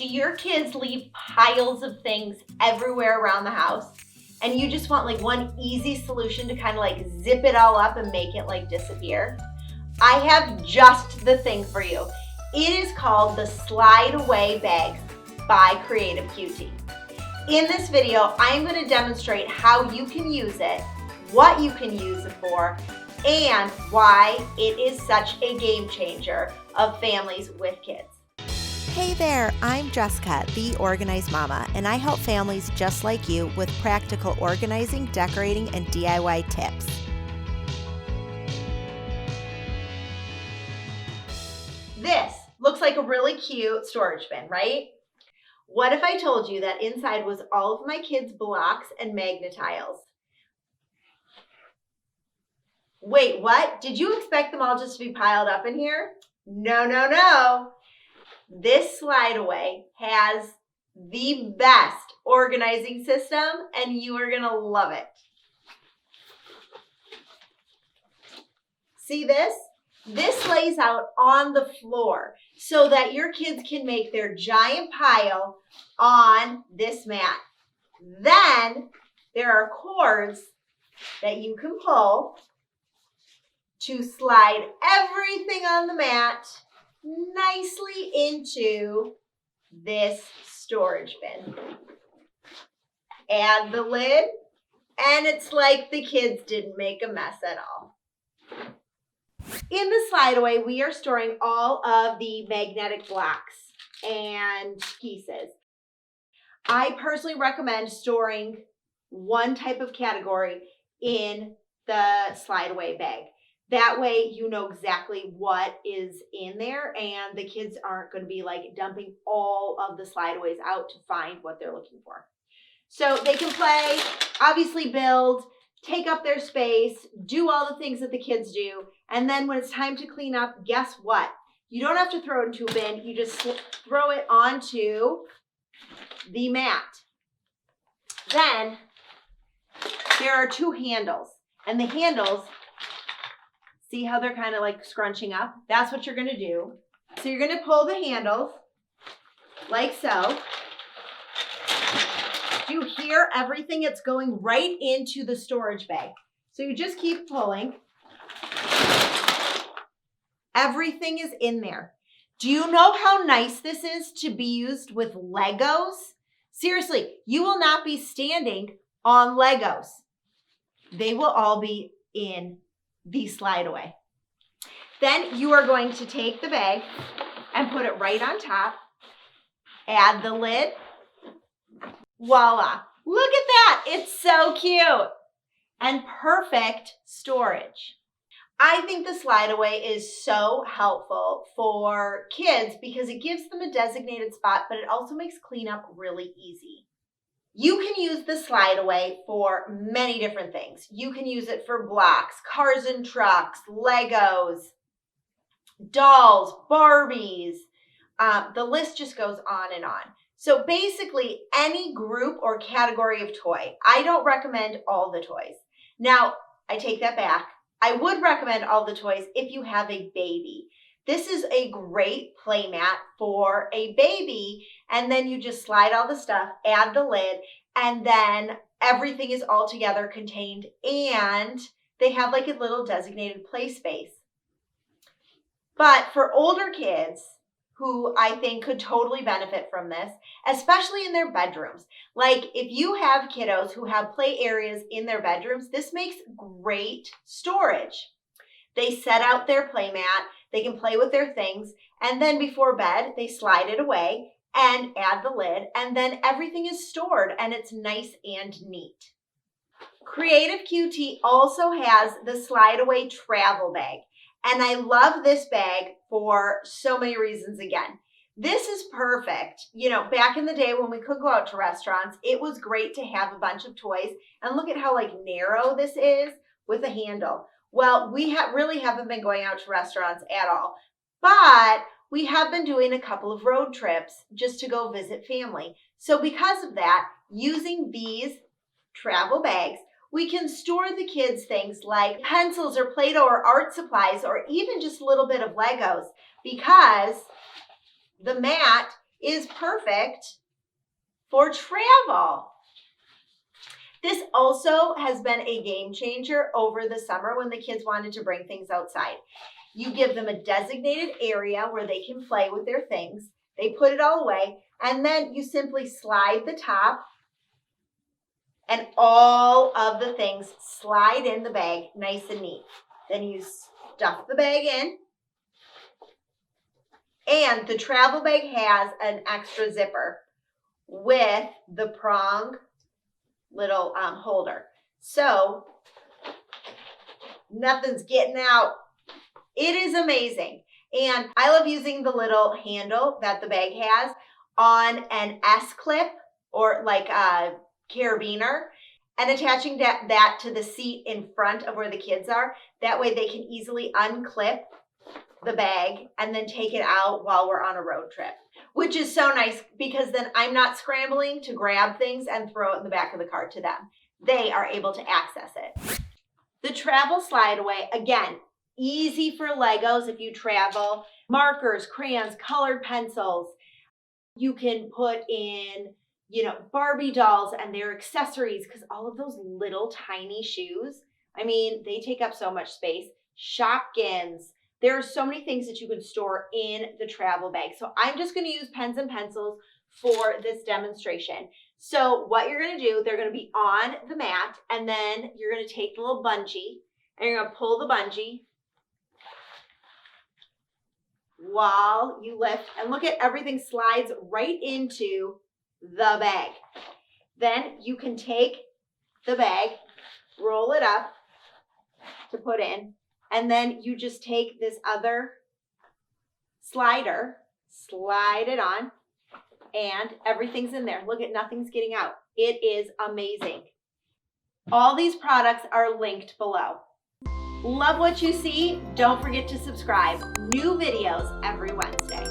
Do your kids leave piles of things everywhere around the house? And you just want like one easy solution to kind of like zip it all up and make it like disappear? I have just the thing for you. It is called the Slide Away Bag by Creative QT. In this video, I am going to demonstrate how you can use it, what you can use it for, and why it is such a game changer of families with kids. Hey there, I'm Jessica, the Organized Mama, and I help families just like you with practical organizing, decorating, and DIY tips. This looks like a really cute storage bin, right? What if I told you that inside was all of my kids' blocks and magnet tiles? Wait, what? Did you expect them all just to be piled up in here? No, no, no. This slide away has the best organizing system, and you are going to love it. See this? This lays out on the floor so that your kids can make their giant pile on this mat. Then there are cords that you can pull to slide everything on the mat nicely into this storage bin. Add the lid, and it's like the kids didn't make a mess at all. In the slide away, we are storing all of the magnetic blocks and pieces. I personally recommend storing one type of category in the slide away bag. That way you know exactly what is in there, and the kids aren't going to be like dumping all of the slideaways out to find what they're looking for. So they can play, obviously build, take up their space, do all the things that the kids do, and then when it's time to clean up, guess what? You don't have to throw it into a bin, you just throw it onto the mat. Then there are two handles, and the handles, see how they're kind of like scrunching up? That's what you're going to do. So you're going to pull the handles like so. Do you hear everything? It's going right into the storage bag. So you just keep pulling. Everything is in there. Do you know how nice this is to be used with Legos? Seriously, you will not be standing on Legos. They will all be in the slide away. Then you are going to take the bag and put it right on top. Add the lid. Voila. Look at that. It's so cute and perfect storage. I think the slide away is so helpful for kids because it gives them a designated spot, but it also makes cleanup really easy. You can use the slide away for many different things. You can use it for blocks, cars and trucks, Legos, dolls, Barbies. The list just goes on and on. So basically any group or category of toy. I don't recommend all the toys. Now, I take that back. I would recommend all the toys if you have a baby. This is a great play mat for a baby, and then you just slide all the stuff, add the lid, and then everything is all together contained, and they have like a little designated play space. But for older kids, who I think could totally benefit from this, especially in their bedrooms. Like if you have kiddos who have play areas in their bedrooms, this makes great storage. They set out their play mat, they can play with their things, and then before bed, they slide it away and add the lid, and then everything is stored and it's nice and neat. Creative QT also has the slide away travel bag. And I love this bag for so many reasons again. This is perfect. You know, back in the day when we could go out to restaurants, it was great to have a bunch of toys. And look at how like narrow this is with a handle. Well, we really haven't been going out to restaurants at all. But we have been doing a couple of road trips just to go visit family. So because of that, using these travel bags, we can store the kids' things like pencils or Play-Doh or art supplies or even just a little bit of Legos because the mat is perfect for travel. This also has been a game changer over the summer when the kids wanted to bring things outside. You give them a designated area where they can play with their things. They put it all away, and then you simply slide the top, and all of the things slide in the bag nice and neat. Then you stuff the bag in, and the travel bag has an extra zipper with the prong little holder. So nothing's getting out. It is amazing. And I love using the little handle that the bag has on an S-clip or like a carabiner and attaching that to the seat in front of where the kids are. That way they can easily unclip the bag and then take it out while we're on a road trip, which is so nice because then I'm not scrambling to grab things and throw it in the back of the car to them. They are able to access it. The travel slide away, again, easy for Legos if you travel. Markers, crayons, colored pencils. You can put in, Barbie dolls and their accessories because all of those little tiny shoes, they take up so much space. Shopkins. There are so many things that you can store in the travel bag. So I'm just going to use pens and pencils for this demonstration. So what you're going to do, they're going to be on the mat, and then you're going to take the little bungee, and you're going to pull the bungee while you lift, and look at everything slides right into the bag. Then you can take the bag, roll it up to put in, and then you just take this other slider, slide it on, and everything's in there. Look at, nothing's getting out. It is amazing. All these products are linked below. Love what you see? Don't forget to subscribe. New videos every Wednesday.